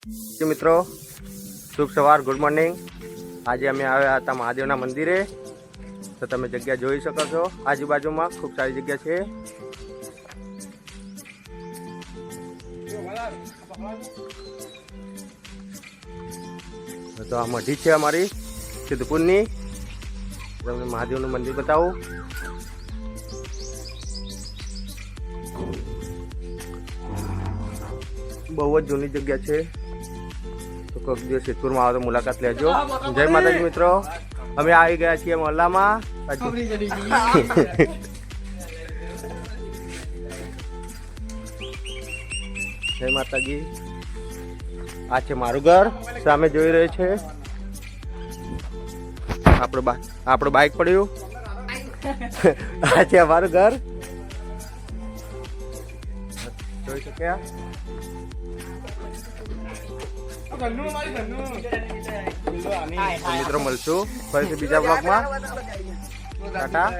મિત્રો શુભ સવાર, good morning. આજે અમે આવ્યા હતા મહાદેવના મંદિરે, તો તમે જગ્યા જોઈ શકો છો। આજુબાજુમાં ખૂબ સારી જગ્યા છે। તો આ મઢી છે અમારી સિદ્ધપુરની। તમને મહાદેવનું મંદિર બતાવું। બહુ જ જૂની જગ્યા છે, તો કોઈક દિવસ સિદ્ધપુરમાં આવો તો મુલાકાત લેજો। જય માતાજી મિત્રો, અમે આવી ગયા છીએ મોહલ્લામાં। જય માતાજી। આ છે મારું ઘર, સામે જોઈ રહ્યો છે। આપણું બાઇક પડ્યું। આ છે અમારું ઘર, જોઈ શક્યા। મિત્રો મળશું ફરીથી બીજા બ્લોગમાં। ટાટા।